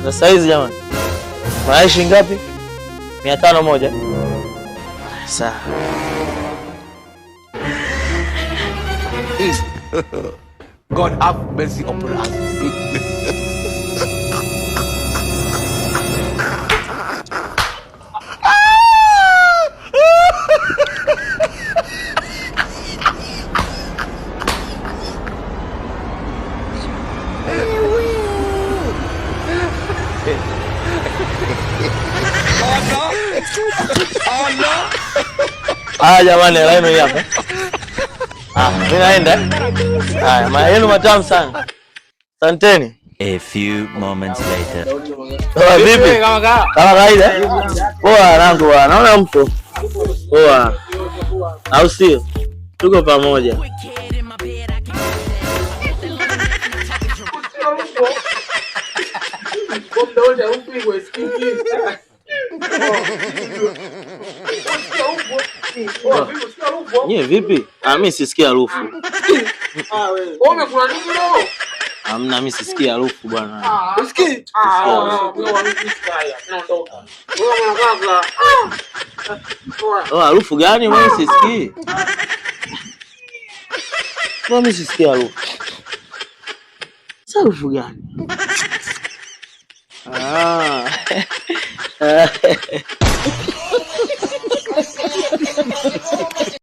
Sasa hizi jamani. Mnaishi ngapi? 501. Sawa. God have mercy upon us. Jamani, laini hii hapa. Mimi naenda. Haya, yenu matamu sana. Asanteni. A few moments later. Vipi? Kama kawaida. Poa nangu bwana. Naona mpo. Poa. Au sio? Tuko pamoja. Nye vipi? Mimi sisikia harufu. Wewe umekula nini leo? Hamna, mimi sisikia harufu bwana. Usikii? Harufu gani mimi sisikii? Mimi sisikia harufu. Harufu gani?